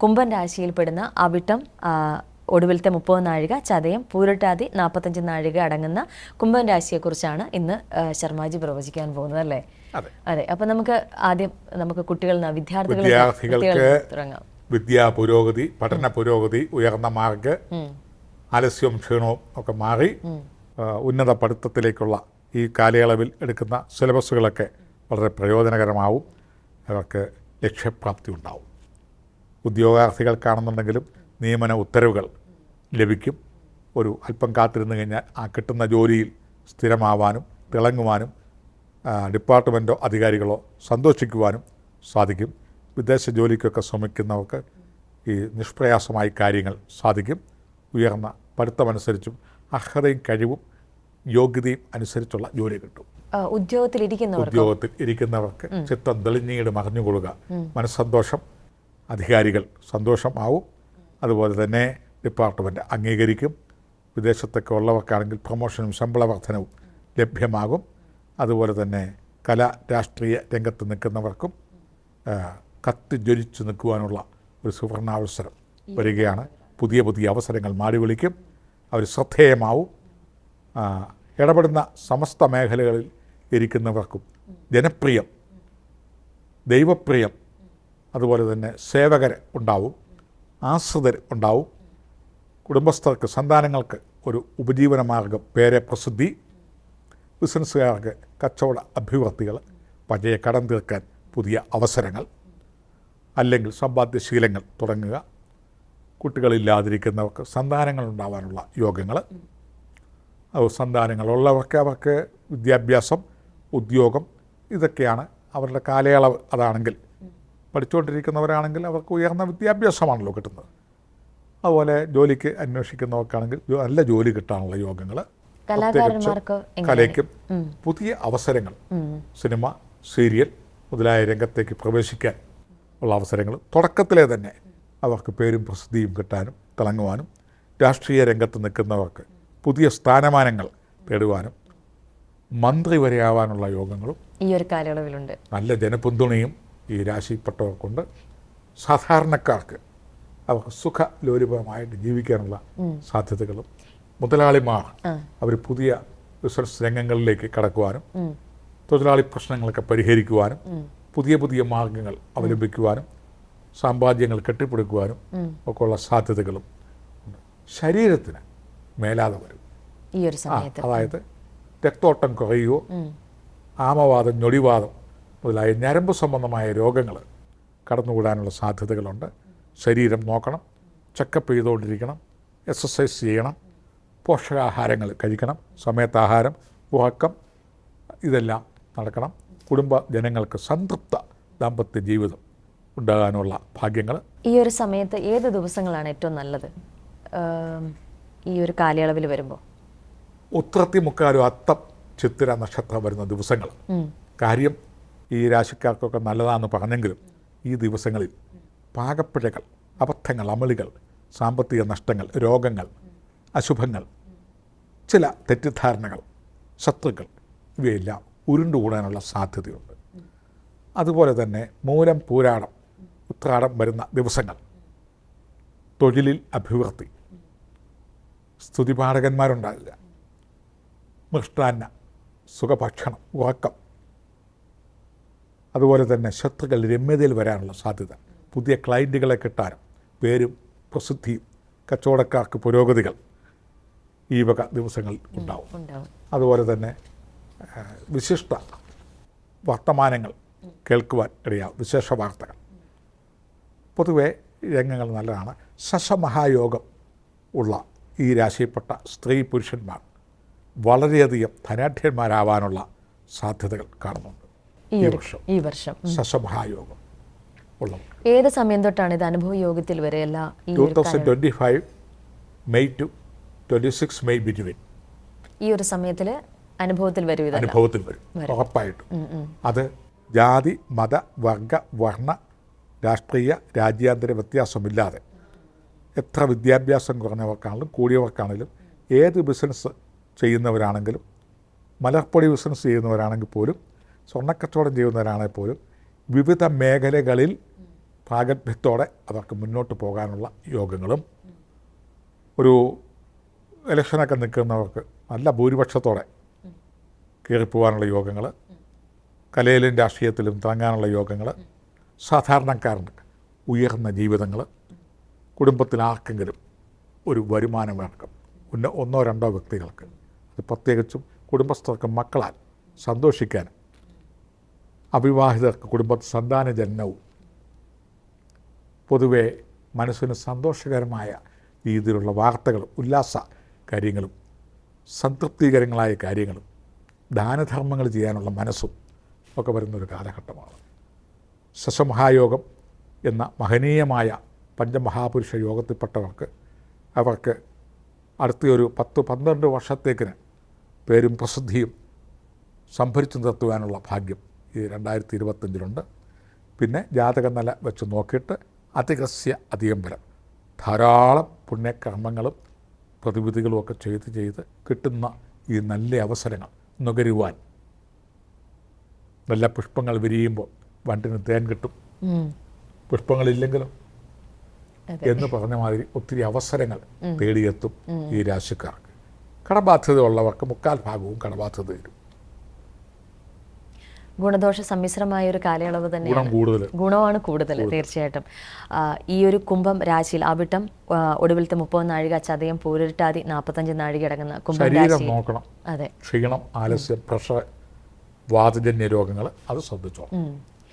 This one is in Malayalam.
കുംഭൻ രാശിയിൽപ്പെടുന്ന അവിട്ടം, ഒടുവിലത്തെ 30 നാഴിക, ചതയം, പൂരട്ടാതി 45 നാഴിക അടങ്ങുന്ന കുംഭൻ രാശിയെക്കുറിച്ചാണ് ഇന്ന് ശർമാജി പ്രവചിക്കാൻ പോകുന്നത്, അല്ലേ? അതെ. അപ്പൊ നമുക്ക് വിദ്യാർത്ഥികൾക്ക് തുടങ്ങാം. വിദ്യാ പുരോഗതി, പഠന പുരോഗതി, ഉയർന്ന മാർക്ക്, ആലസ്യവും ക്ഷീണവും ഒക്കെ മാറി ഉന്നത പഠിത്തത്തിലേക്കുള്ള ഈ കാലയളവിൽ എടുക്കുന്ന സിലബസുകളൊക്കെ വളരെ പ്രയോജനകരമാവും. അവർക്ക് ലക്ഷ്യപ്രാപ്തി ഉണ്ടാവും. ഉദ്യോഗാർത്ഥികൾക്കാണെന്നുണ്ടെങ്കിലും നിയമന ഉത്തരവുകൾ ലഭിക്കും. ഒരു അല്പം കാത്തിരുന്ന് കഴിഞ്ഞാൽ ആ കിട്ടുന്ന ജോലിയിൽ സ്ഥിരമാവാനും തിളങ്ങുവാനും ഡിപ്പാർട്ട്മെൻറ്റോ അധികാരികളോ സന്തോഷിക്കുവാനും സാധിക്കും. വിദേശ ജോലിക്കൊക്കെ ശ്രമിക്കുന്നവർക്ക് ഈ നിഷ്പ്രയാസമായി കാര്യങ്ങൾ സാധിക്കും. ഉയർന്ന പഠിത്തമനുസരിച്ചും അർഹതയും കഴിവും യോഗ്യതയും അനുസരിച്ചുള്ള ജോലി കിട്ടും. ഉദ്യോഗത്തിൽ ഇരിക്കുന്നവർക്ക് ചിത്തം തെളിഞ്ഞീട് മറിഞ്ഞുകൊള്ളുക, മനസ്സന്തോഷം, അധികാരികൾ സന്തോഷമാവും. അതുപോലെ തന്നെ ഡിപ്പാർട്ട്മെൻറ്റ് അംഗീകരിക്കും. വിദേശത്തൊക്കെ ഉള്ളവർക്കാണെങ്കിൽ പ്രൊമോഷനും ശമ്പള വർധനവും ലഭ്യമാകും. അതുപോലെ തന്നെ രാഷ്ട്രീയ രംഗത്ത് നിൽക്കുന്നവർക്കും കത്തിജ്വലിച്ച് നിൽക്കുവാനുള്ള ഒരു സുവർണാവസരം വരികയാണ്. പുതിയ പുതിയ അവസരങ്ങൾ മാടി വിളിക്കും. അവർ ശ്രദ്ധേയമാവും. ഇടപെടുന്ന സമസ്ത മേഖലകളിൽ ഇരിക്കുന്നവർക്കും ജനപ്രിയം, ദൈവപ്രിയം, അതുപോലെ തന്നെ സേവകർ ഉണ്ടാവും, ആശ്രിതർ ഉണ്ടാവും. കുടുംബസ്ഥർക്ക്, സന്താനങ്ങൾക്ക് ഒരു ഉപജീവന മാർഗം, പേരെ പ്രസിദ്ധി, ബിസിനസ്സുകാർക്ക് കച്ചവട അഭിവൃദ്ധികൾ, പഴയ കടം തീർക്കാൻ പുതിയ അവസരങ്ങൾ, അല്ലെങ്കിൽ സമ്പാദ്യശീലങ്ങൾ തുടങ്ങുക. കുട്ടികളില്ലാതിരിക്കുന്നവർക്ക് സന്താനങ്ങൾ ഉണ്ടാവാനുള്ള യോഗങ്ങൾ, സന്താനങ്ങളുള്ളവർക്ക് അവർക്ക് വിദ്യാഭ്യാസം, ഉദ്യോഗം, ഇതൊക്കെയാണ് അവരുടെ കാലയളവ്. അതാണെങ്കിൽ പഠിച്ചുകൊണ്ടിരിക്കുന്നവരാണെങ്കിൽ അവർക്ക് ഉയർന്ന വിദ്യാഭ്യാസമാണല്ലോ കിട്ടുന്നത്. അതുപോലെ ജോലിക്ക് അന്വേഷിക്കുന്നവർക്കാണെങ്കിൽ നല്ല ജോലി കിട്ടാനുള്ള യോഗങ്ങൾ, കലയ്ക്കും പുതിയ അവസരങ്ങൾ, സിനിമ, സീരിയൽ മുതലായ രംഗത്തേക്ക് പ്രവേശിക്കാൻ ഉള്ള അവസരങ്ങൾ തുടക്കത്തിലെ തന്നെ അവർക്ക് പേരും പ്രസിദ്ധിയും കിട്ടാനും തിളങ്ങുവാനും, രാഷ്ട്രീയ രംഗത്ത് നിൽക്കുന്നവർക്ക് പുതിയ സ്ഥാനമാനങ്ങൾ തേടുവാനും, മന്ത്രി വരെയാവാനുള്ള യോഗങ്ങളും ഈ ഒരു കാലയളവിലുണ്ട്. നല്ല ജനപിന്തുണയും ഈ രാശിപ്പെട്ടവർക്കുണ്ട്. സാധാരണക്കാർക്ക് അവർക്ക് സുഖലോലുപമായിട്ട് ജീവിക്കാനുള്ള സാധ്യതകളും, മുതലാളിമാർ അവർ പുതിയ ബിസിനസ് രംഗങ്ങളിലേക്ക് കടക്കുവാനും, തൊഴിലാളി പ്രശ്നങ്ങളൊക്കെ പരിഹരിക്കുവാനും, പുതിയ പുതിയ മാർഗങ്ങൾ അവലംബിക്കുവാനും, സാമ്പാദ്യങ്ങൾ കെട്ടിപ്പടുക്കുവാനും ഒക്കെ ഉള്ള സാധ്യതകളും ഉണ്ട്. ശരീരത്തിന് മേലാതെ വരും ഈ ഒരു സമയത്ത്. അതായത് രക്തോട്ടം കുറയുകയോ, ആമവാദം, ഞൊടിവാദം മുതലായ ഞരമ്പ് സംബന്ധമായ രോഗങ്ങൾ കടന്നുകൂടാനുള്ള സാധ്യതകളുണ്ട്. ശരീരം നോക്കണം, ചെക്കപ്പ് ചെയ്തുകൊണ്ടിരിക്കണം, എക്സസൈസ് ചെയ്യണം, പോഷകാഹാരങ്ങൾ കഴിക്കണം, സമയത്ത് ആഹാരം, ഉറക്കം, ഇതെല്ലാം നടക്കണം. കുടുംബ ജനങ്ങൾക്ക് സംതൃപ്ത ദാമ്പത്യ ജീവിതം ഉണ്ടാകാനുള്ള ഭാഗ്യങ്ങൾ. ഈ ഒരു സമയത്ത് ഏത് ദിവസങ്ങളാണ് ഏറ്റവും നല്ലത് ഈ ഒരു കാലയളവിൽ വരുമ്പോൾ? ഉത്രത്തി, മുക്കാലും, അത്തം, ചിത്തിര നക്ഷത്രം വരുന്ന ദിവസങ്ങൾ. കാര്യം ഈ രാശിക്കാർക്കൊക്കെ നല്ലതാണെന്ന് പറഞ്ഞെങ്കിലും ഈ ദിവസങ്ങളിൽ പാകപ്പിഴകൾ, അബദ്ധങ്ങൾ, അമളികൾ, സാമ്പത്തിക നഷ്ടങ്ങൾ, രോഗങ്ങൾ, അശുഭങ്ങൾ, ചില തെറ്റിദ്ധാരണകൾ, ശത്രുക്കൾ, ഇവയെല്ലാം ഉരുണ്ടുകൂടാനുള്ള സാധ്യതയുണ്ട്. അതുപോലെ തന്നെ മൂലം, പൂരാടം, ഉത്രാടം വരുന്ന ദിവസങ്ങൾ തൊഴിലിൽ അഭിവൃദ്ധി, സ്തുതിപാഠകന്മാരുണ്ടാകുക, മൃഷ്ടാന്ന, സുഖഭക്ഷണം, ഉറക്കം, അതുപോലെ തന്നെ ശത്രുക്കൾ രമ്യതയിൽ വരാനുള്ള സാധ്യത, പുതിയ ക്ലയൻറ്റുകളെ കിട്ടാനും, പേരും പ്രസിദ്ധിയും, കച്ചവടക്കാർക്ക് പുരോഗതികൾ ഈ വക ദിവസങ്ങൾ ഉണ്ടാവും. അതുപോലെ തന്നെ വിശിഷ്ട വർത്തമാനങ്ങൾ കേൾക്കുവാൻ ഇടയാവും, വിശേഷ വാർത്തകൾ. പൊതുവെ രംഗങ്ങൾ നല്ലതാണ്. ശശമഹായോഗം ഉള്ള ഈ രാശിയിൽപ്പെട്ട സ്ത്രീ പുരുഷന്മാർ വളരെയധികം ധനാഢ്യന്മാരാവാനുള്ള സാധ്യതകൾ കാണുന്നുണ്ട് ഈ വർഷം. ശശമഹായോഗം ഉള്ളത് ഏത് സമയം തൊട്ടാണ് ഇത് അനുഭവ യോഗത്തിൽ വരെയല്ല? 2025 മെയ് ടു 26 മെയ് ബിറ്റ്വീൻ ഈ ഒരു സമയത്തിൽ അനുഭവത്തിൽ വരും ഉറപ്പായിട്ടും. അത് ജാതി, മത, വർഗ, വർണ്ണ, രാഷ്ട്രീയ, രാജ്യാന്തര വ്യത്യാസമില്ലാതെ എത്ര വിദ്യാഭ്യാസം കുറഞ്ഞവർക്കാണെങ്കിലും കൂടിയവർക്കാണെങ്കിലും, ഏത് ബിസിനസ് ചെയ്യുന്നവരാണെങ്കിലും, മലർപ്പൊടി ബിസിനസ് ചെയ്യുന്നവരാണെങ്കിൽ പോലും, സ്വർണ്ണക്കച്ചവടം ചെയ്യുന്നവരാണെങ്കിൽ പോലും, വിവിധ മേഖലകളിൽ പ്രാഗൽഭ്യത്തോടെ അവർക്ക് മുന്നോട്ട് പോകാനുള്ള യോഗങ്ങളും, ഒരു ഇലക്ഷനൊക്കെ നിൽക്കുന്നവർക്ക് നല്ല ഭൂരിപക്ഷത്തോടെ കയറിപ്പോകാനുള്ള യോഗങ്ങൾ, കലയിലും രാഷ്ട്രീയത്തിലും തിളങ്ങാനുള്ള യോഗങ്ങൾ, സാധാരണക്കാരന് ഉയർന്ന ജീവിതങ്ങൾ, കുടുംബത്തിൽ ആർക്കെങ്കിലും ഒരു വരുമാനമാർഗം, ഒന്നോ രണ്ടോ വ്യക്തികൾക്ക്, അത് പ്രത്യേകിച്ചും കുടുംബസ്ഥർക്ക് മക്കളാൽ സന്തോഷിക്കാനും, അവിവാഹിതർക്ക് കുടുംബത്തിൽ സന്താന ജനനവും, പൊതുവെ മനസ്സിന് സന്തോഷകരമായ രീതിയിലുള്ള വാർത്തകളും ഉല്ലാസ കാര്യങ്ങളും സംതൃപ്തികരങ്ങളായ കാര്യങ്ങളും ദാനധർമ്മങ്ങൾ ചെയ്യാനുള്ള മനസ്സും ഒക്കെ വരുന്നൊരു കാലഘട്ടമാണ്. ശശമഹായോഗം എന്ന മഹനീയമായ പഞ്ചമഹാപുരുഷ യോഗത്തിൽപ്പെട്ടവർക്ക് അവർക്ക് അടുത്തൊരു 10-12 വർഷത്തേക്കിന് പേരും പ്രസിദ്ധിയും സംഭരിച്ചു നിർത്തുവാനുള്ള ഭാഗ്യം ഈ 2025 പിന്നെ ജാതകനില വെച്ച് നോക്കിയിട്ട് അതികസ്യ അതിയമ്പലം ധാരാളം പുണ്യകർമ്മങ്ങളും പ്രതിവിധികളും ഒക്കെ ചെയ്ത് കിട്ടുന്ന ഈ നല്ല അവസരങ്ങൾ നുകരുവാൻ, നല്ല പുഷ്പങ്ങൾ വിരിയുമ്പോൾ വണ്ടിന് തേൻ കിട്ടും, പുഷ്പങ്ങളില്ലെങ്കിലും എന്ന് പറഞ്ഞ മാതിരി ഒത്തിരി അവസരങ്ങൾ തേടിയെത്തും ഈ രാശിക്കാർക്ക്. കടബാധ്യത ഉള്ളവർക്ക് 3/4 ഭാഗവും കടബാധ്യത വരും. ഗുണദോഷ സമ്മിശ്രമായ ഒരു കാലയളവ് തന്നെയാണ്, ഗുണമാണ് കൂടുതൽ തീർച്ചയായിട്ടും. ഈ ഒരു കുംഭം രാശിയിൽ അവിട്ടം, ഒടുവിലത്തെ 30 നാഴിക, ചതയം, പൂരിട്ടാതി 45 നാഴിക അടങ്ങുന്ന കുംഭം രാശി നോക്കണം. അതെ, ക്ഷീണം, ആലസ്യം, പ്രഷർ, വാതജന്യ രോഗങ്ങൾ അത് ശ്രദ്ധിച്ചോളാം.